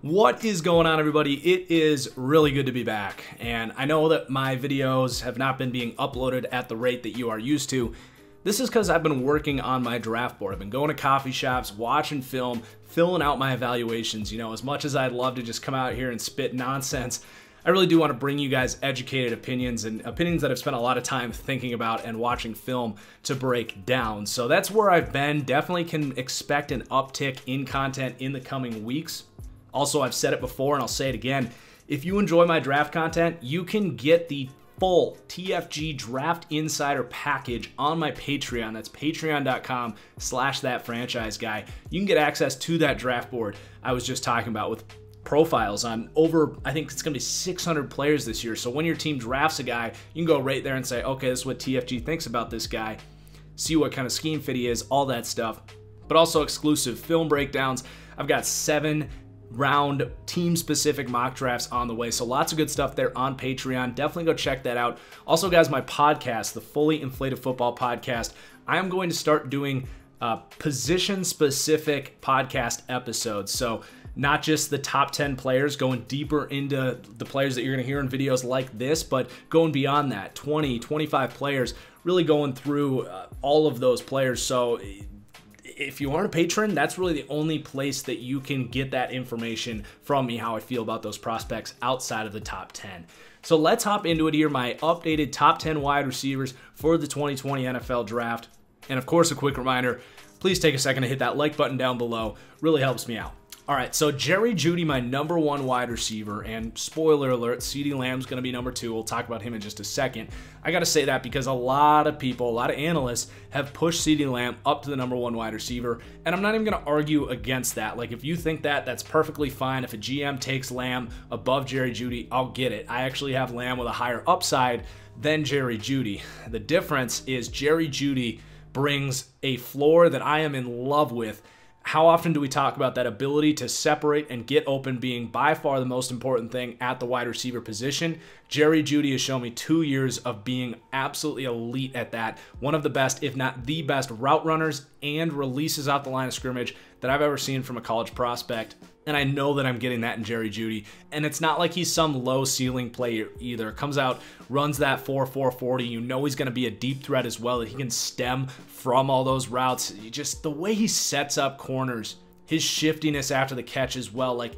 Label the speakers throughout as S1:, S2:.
S1: What is going on, everybody? It is really good to be back, and I know that my videos have not been being uploaded at the rate that you are used to. This is because I've been working on my draft board. I've been going to coffee shops, watching film, filling out my evaluations. You know, as much as I'd love to just come out here and spit nonsense, I really do want to bring you guys educated opinions and opinions that I've spent a lot of time thinking about and watching film to break down. So that's where I've been. Definitely can expect an uptick in content in the coming weeks. Also, I've said it before and I'll say it again. If you enjoy my draft content, you can get the full TFG Draft Insider package on my Patreon. That's patreon.com/ThatFranchiseGuy. You can get access to that draft board I was just talking about with profiles on over, I think it's going to be 600 players this year. So when your team drafts a guy, you can go right there and say, okay, this is what TFG thinks about this guy, see what kind of scheme fit he is, all that stuff. But also exclusive film breakdowns. I've got 7-round team-specific mock drafts on the way. So lots of good stuff there on Patreon. Definitely go check that out. Also, guys, my podcast, the Fully Inflated Football Podcast, I am going to start doing position-specific podcast episodes. So not just the top 10 players, going deeper into the players that you're going to hear in videos like this, but going beyond that, 20, 25 players, really going through all of those players. So if you aren't a patron, that's really the only place that you can get that information from me, how I feel about those prospects outside of the top 10. So let's hop into it here, my updated top 10 wide receivers for the 2020 NFL Draft. And of course, a quick reminder, please take a second to hit that like button down below. Really helps me out. All right, so Jeudy, my #1 wide receiver, and spoiler alert, CeeDee Lamb's going to be #2. We'll talk about him in just a second. I got to say that because a lot of people, a lot of analysts have pushed CeeDee Lamb up to the #1 wide receiver, and I'm not even going to argue against that. Like, if you think that, that's perfectly fine. If a GM takes Lamb above Jeudy, I'll get it. I actually have Lamb with a higher upside than Jeudy. The difference is Jeudy brings a floor that I am in love with. How often do we talk about that ability to separate and get open being by far the most important thing at the wide receiver position? Jeudy has shown me 2 years of being absolutely elite at that. One of the best, if not the best, route runners and releases out the line of scrimmage that I've ever seen from a college prospect. And I know that I'm getting that in Jeudy. And it's not like he's some low ceiling player either. Comes out, runs that 4.40. You know he's going to be a deep threat as well, that he can stem from all those routes. Just the way he sets up corners, his shiftiness after the catch as well. Like,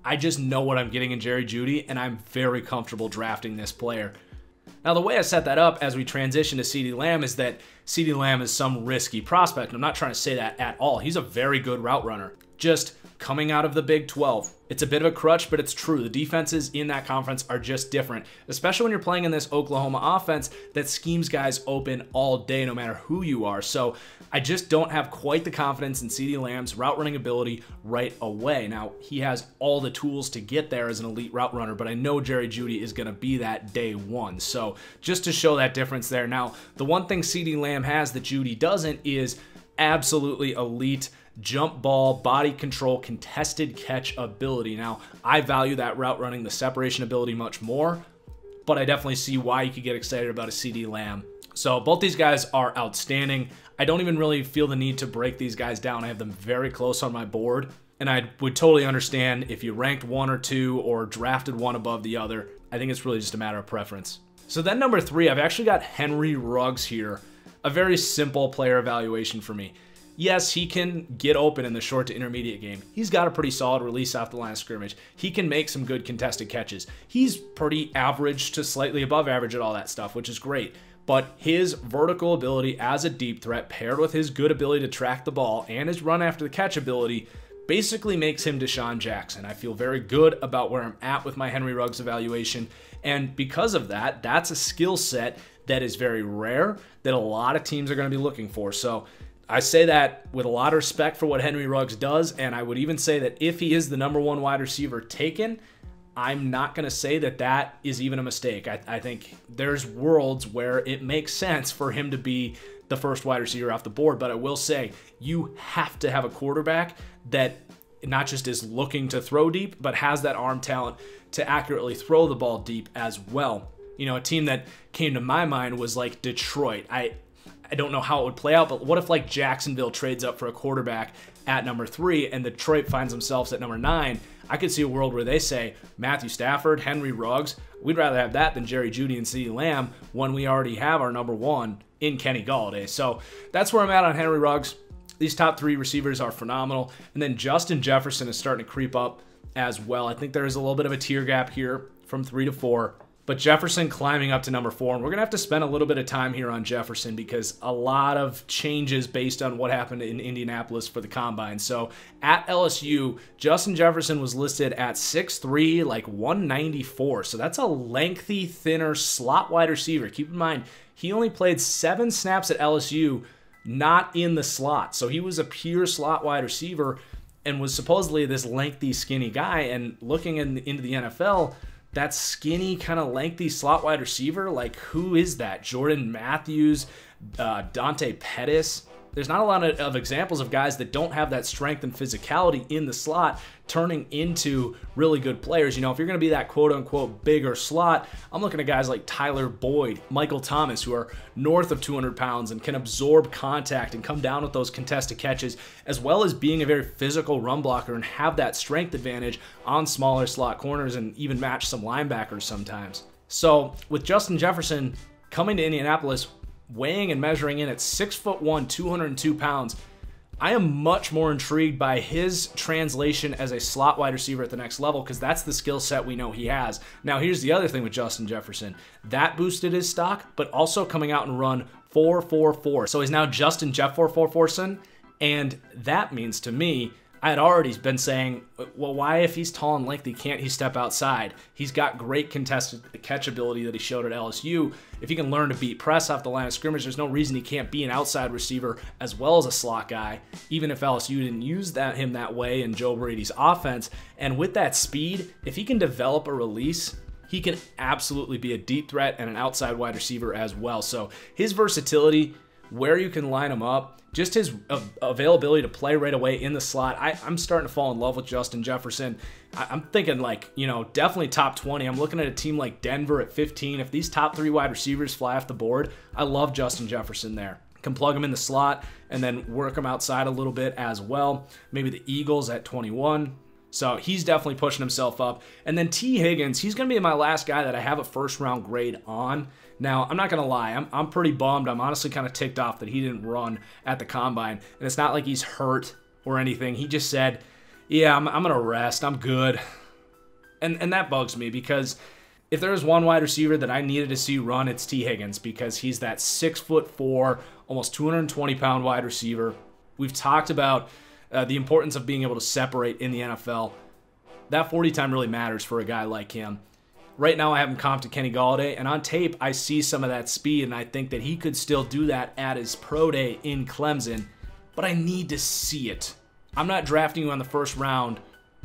S1: I just know what I'm getting in Jeudy, and I'm very comfortable drafting this player. Now, the way I set that up as we transition to CeeDee Lamb is that CeeDee Lamb is some risky prospect. I'm not trying to say that at all. He's a very good route runner. Just coming out of the Big 12. It's a bit of a crutch, but it's true. The defenses in that conference are just different, especially when you're playing in this Oklahoma offense that schemes guys open all day, no matter who you are. So I just don't have quite the confidence in CeeDee Lamb's route running ability right away. Now, he has all the tools to get there as an elite route runner, but I know Jeudy is going to be that day one. So just to show that difference there. Now, the one thing CeeDee Lamb has that Jeudy doesn't is absolutely elite jump ball, body control, contested catch ability. Now, I value that route running, the separation ability much more, but I definitely see why you could get excited about a CeeDee Lamb. So both these guys are outstanding. I don't even really feel the need to break these guys down. I have them very close on my board, and I would totally understand if you ranked one or two or drafted one above the other. I think it's really just a matter of preference. So then #3, I've actually got Henry Ruggs here. A very simple player evaluation for me. Yes, he can get open in the short to intermediate game. He's got a pretty solid release off the line of scrimmage. He can make some good contested catches. He's pretty average to slightly above average at all that stuff, which is great. But his vertical ability as a deep threat paired with his good ability to track the ball and his run after the catch ability basically makes him DeSean Jackson. I feel very good about where I'm at with my Henry Ruggs evaluation. And because of that, that's a skill set that is very rare that a lot of teams are going to be looking for. So I say that with a lot of respect for what Henry Ruggs does, and I would even say that if he is the #1 wide receiver taken, I'm not going to say that that is even a mistake. I think there's worlds where it makes sense for him to be the first wide receiver off the board, but I will say you have to have a quarterback that not just is looking to throw deep, but has that arm talent to accurately throw the ball deep as well. You know, a team that came to my mind was like Detroit. I don't know how it would play out, but what if like Jacksonville trades up for a quarterback at #3 and Detroit finds themselves at #9? I could see a world where they say Matthew Stafford, Henry Ruggs, we'd rather have that than Jerry Jeudy and CeeDee Lamb when we already have our number one in Kenny Golladay. So that's where I'm at on Henry Ruggs. These top 3 receivers are phenomenal. And then Justin Jefferson is starting to creep up as well. I think there is a little bit of a tier gap here from 3 to 4. But Jefferson climbing up to number 4. And we're going to have to spend a little bit of time here on Jefferson because a lot of changes based on what happened in Indianapolis for the Combine. So at LSU, Justin Jefferson was listed at 6'3", like 194. So that's a lengthy, thinner slot wide receiver. Keep in mind, he only played 7 snaps at LSU, not in the slot. So he was a pure slot wide receiver and was supposedly this lengthy, skinny guy. And looking into the NFL, that skinny, kind of lengthy slot wide receiver, like who is that? Jordan Matthews, Dante Pettis. There's not a lot of examples of guys that don't have that strength and physicality in the slot turning into really good players. You know, if you're going to be that quote-unquote bigger slot, I'm looking at guys like Tyler Boyd, Michael Thomas, who are north of 200 pounds and can absorb contact and come down with those contested catches, as well as being a very physical run blocker and have that strength advantage on smaller slot corners and even match some linebackers sometimes. So with Justin Jefferson coming to Indianapolis, weighing and measuring in at 6'1", 202 pounds, I am much more intrigued by his translation as a slot wide receiver at the next level because that's the skill set we know he has. Now, here's the other thing with Justin Jefferson. That boosted his stock, but also coming out and run 4.44. So he's now Justin Jeff 4.44, and that means to me, I had already been saying, well, why if he's tall and lengthy, can't he step outside? He's got great contested catch ability that he showed at LSU. If he can learn to beat press off the line of scrimmage, there's no reason he can't be an outside receiver as well as a slot guy, even if LSU didn't use him that way in Joe Brady's offense. And with that speed, if he can develop a release, he can absolutely be a deep threat and an outside wide receiver as well. So his versatility, where you can line him up, just his availability to play right away in the slot. I'm starting to fall in love with Justin Jefferson. I'm thinking like, you know, definitely top 20. I'm looking at a team like Denver at 15. If these top 3 wide receivers fly off the board, I love Justin Jefferson there. Can plug him in the slot and then work him outside a little bit as well. Maybe the Eagles at 21. So he's definitely pushing himself up. And then T. Higgins, he's going to be my last guy that I have a first-round grade on. Now, I'm not going to lie. I'm pretty bummed. I'm honestly kind of ticked off that he didn't run at the Combine. And it's not like he's hurt or anything. He just said, yeah, I'm going to rest. I'm good. And that bugs me because if there's one wide receiver that I needed to see run, it's T. Higgins because he's that 6'4", almost 220-pound wide receiver. We've talked about the importance of being able to separate in the NFL. That 40 time really matters for a guy like him. Right now I have him comped to Kenny Golladay, and on tape I see some of that speed, and I think that he could still do that at his pro day in Clemson, but I need to see it. I'm not drafting you on the first round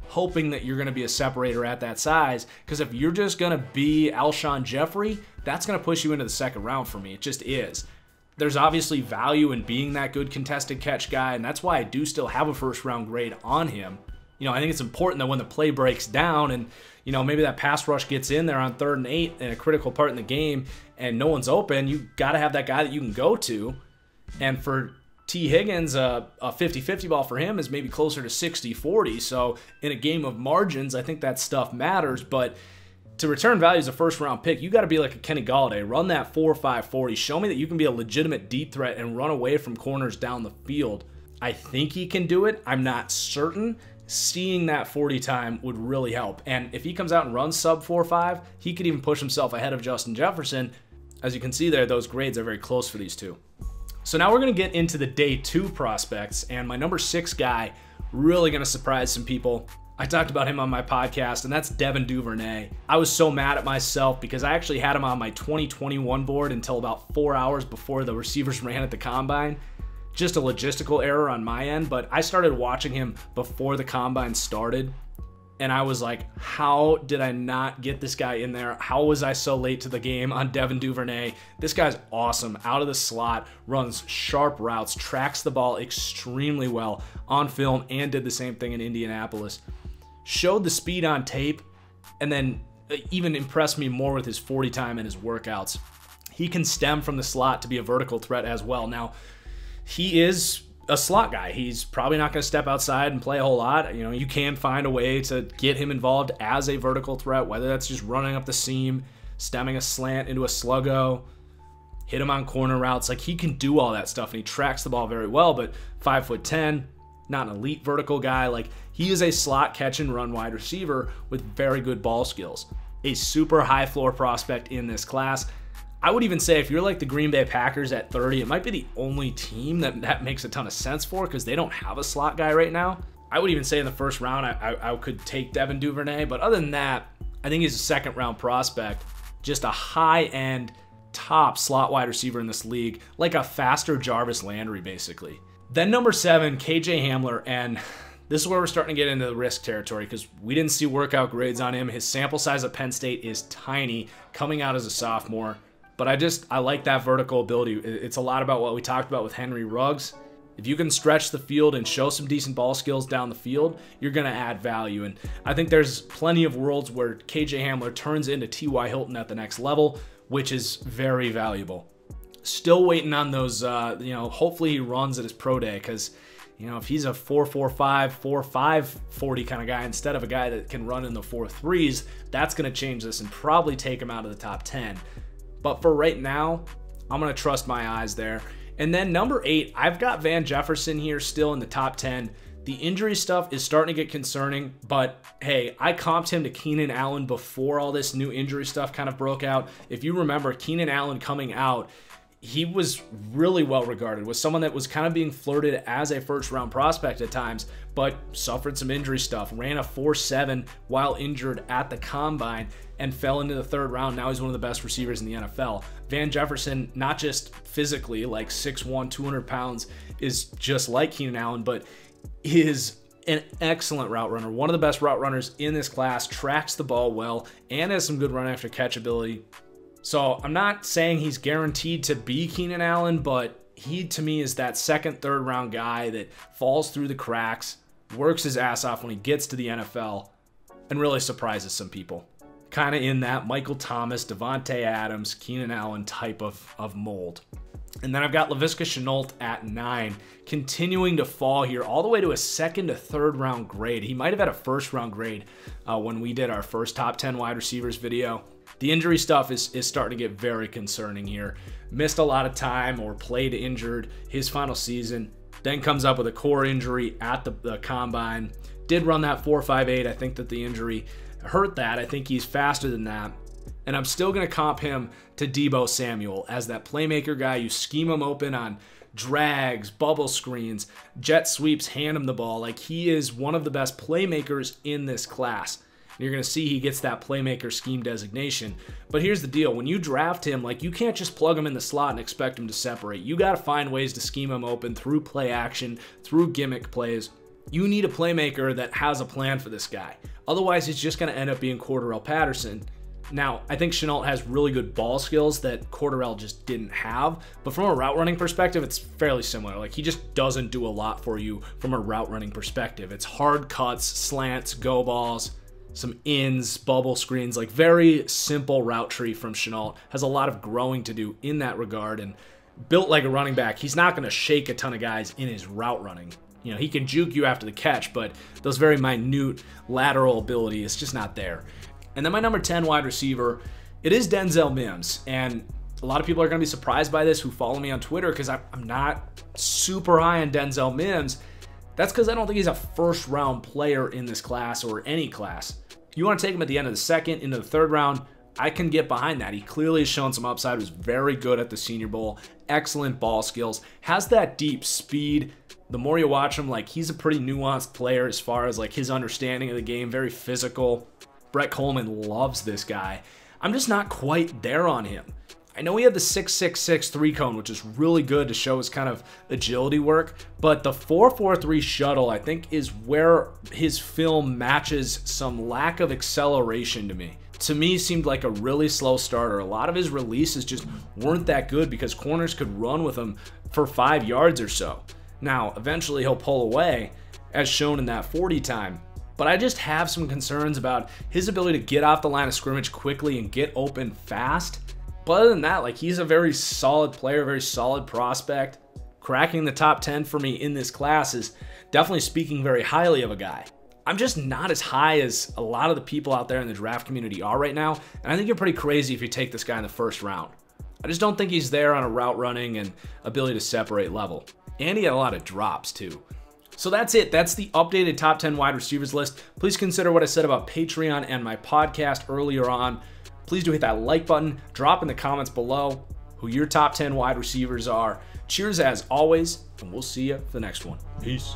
S1: hoping that you're going to be a separator at that size, because if you're just going to be Alshon Jeffrey, that's going to push you into the second round for me. It just is. There's obviously value in being that good contested catch guy, and that's why I do still have a first round grade on him. You know, I think it's important that when the play breaks down and, you know, maybe that pass rush gets in there on 3rd and 8 in a critical part in the game and no one's open, you got to have that guy that you can go to. And for T. Higgins, a 50-50 ball for him is maybe closer to 60-40. So in a game of margins, I think that stuff matters. But to return value as a first-round pick, you got to be like a Kenny Golladay. Run that 4.5 40. Show me that you can be a legitimate deep threat and run away from corners down the field. I think he can do it. I'm not certain. Seeing that 40 time would really help. And if he comes out and runs sub 4.5, he could even push himself ahead of Justin Jefferson. As you can see there, those grades are very close for these two. So now we're going to get into the day 2 prospects, and my number 6 guy, really going to surprise some people. I talked about him on my podcast, and that's Devin Duvernay. I was so mad at myself because I actually had him on my 2021 board until about 4 hours before the receivers ran at the Combine. Just a logistical error on my end, but I started watching him before the Combine started, and I was like, how did I not get this guy in there? How was I so late to the game on Devin Duvernay? This guy's awesome. Out of the slot, runs sharp routes, tracks the ball extremely well on film, and did the same thing in Indianapolis. Showed the speed on tape, and then even impressed me more with his 40 time and his workouts. He can stem from the slot to be a vertical threat as well. Now, he is a slot guy. He's probably not going to step outside and play a whole lot. You know, you can find a way to get him involved as a vertical threat, whether that's just running up the seam, stemming a slant into a sluggo, hit him on corner routes. Like, he can do all that stuff, and he tracks the ball very well, but 5'10", not an elite vertical guy. Like, he is a slot catch and run wide receiver with very good ball skills. A super high floor prospect in this class. I would even say if you're like the Green Bay Packers at 30, it might be the only team that makes a ton of sense for, because they don't have a slot guy right now. I would even say in the first round, I could take Devin Duvernay, but other than that, I think he's a second round prospect. Just a high-end, top slot wide receiver in this league, like a faster Jarvis Landry, basically. Then number 7, KJ Hamler, and this is where we're starting to get into the risk territory, because we didn't see workout grades on him. His sample size at Penn State is tiny, coming out as a sophomore. But I like that vertical ability. It's a lot about what we talked about with Henry Ruggs. If you can stretch the field and show some decent ball skills down the field, you're going to add value. And I think there's plenty of worlds where KJ Hamler turns into T.Y. Hilton at the next level, which is very valuable. Still waiting on those, hopefully he runs at his pro day, because, if he's a 4.45, 4.5 40 kind of guy instead of a guy that can run in the 4.3s, that's going to change this and probably take him out of the top 10. But for right now, I'm going to trust my eyes there. And then number 8, I've got Van Jefferson here still in the top 10. The injury stuff is starting to get concerning, but hey, I comped him to Keenan Allen before all this new injury stuff kind of broke out. If you remember, Keenan Allen coming out, he was really well regarded, was someone that was kind of being flirted as a first round prospect at times, but suffered some injury stuff, ran a 4.7 while injured at the combine, and fell into the 3rd round. Now he's one of the best receivers in the NFL. Van Jefferson, not just physically, like 6'1", 200 pounds, is just like Keenan Allen, but is an excellent route runner, one of the best route runners in this class, tracks the ball well, and has some good run after catch ability. So I'm not saying he's guaranteed to be Keenan Allen, but he, to me, is that 2nd, 3rd round guy that falls through the cracks, works his ass off when he gets to the NFL, and really surprises some people. Kind of in that Michael Thomas, Devante Adams, Keenan Allen type of mold. And then I've got Laviska Shenault at 9, continuing to fall here all the way to a 2nd to 3rd round grade. He might have had a 1st round grade when we did our first top 10 wide receivers video. The injury stuff is starting to get very concerning here. Missed a lot of time or played injured his final season. Then comes up with a core injury at the combine. Did run that 4.58. I think that the injury hurt that. I think he's faster than that. And I'm still going to comp him to Deebo Samuel as that playmaker guy. You scheme him open on drags, bubble screens, jet sweeps, hand him the ball. Like, he is one of the best playmakers in this class. And you're going to see he gets that playmaker scheme designation. But here's the deal. When you draft him, like, you can't just plug him in the slot and expect him to separate. You got to find ways to scheme him open through play action, through gimmick plays. You need a playmaker that has a plan for this guy. Otherwise, he's just going to end up being Cordarrelle Patterson. Now, I think Shenault has really good ball skills that Cordarrelle just didn't have, but from a route running perspective, it's fairly similar. Like, he just doesn't do a lot for you from a route running perspective. It's hard cuts, slants, go balls, some ins, bubble screens, like very simple route tree from Shenault. Has a lot of growing to do in that regard, and built like a running back, he's not going to shake a ton of guys in his route running. You know, he can juke you after the catch, but those very minute lateral ability is just not there. And then my number 10 wide receiver, it is Denzel Mims. And a lot of people are going to be surprised by this who follow me on Twitter, because I'm not super high on Denzel Mims. That's because I don't think he's a first-round player in this class or any class. You want to take him at the end of the 2nd, into the 3rd round, I can get behind that. He clearly has shown some upside, was very good at the Senior Bowl, excellent ball skills, has that deep speed. The more you watch him, like, he's a pretty nuanced player as far as like his understanding of the game, very physical. Brett Coleman loves this guy. I'm just not quite there on him. I know he had the 6.66 3-cone, which is really good to show his kind of agility work, but the 4.43 shuttle, I think, is where his film matches some lack of acceleration to me. To me, seemed like a really slow starter. A lot of his releases just weren't that good because corners could run with him for 5 yards or so. Now, eventually he'll pull away, as shown in that 40 time. But I just have some concerns about his ability to get off the line of scrimmage quickly and get open fast. But other than that, like, he's a very solid player, very solid prospect. cracking the top 10 for me in this class is definitely speaking very highly of a guy. I'm just not as high as a lot of the people out there in the draft community are right now, and I think you're pretty crazy if you take this guy in the first round. I just don't think he's there on a route running and ability to separate level. And he had a lot of drops too. So that's it. That's the updated top 10 wide receivers list. Please consider what I said about Patreon and my podcast earlier on. Please do hit that like button. Drop in the comments below who your top 10 wide receivers are. Cheers as always, and we'll see you for the next one. Peace.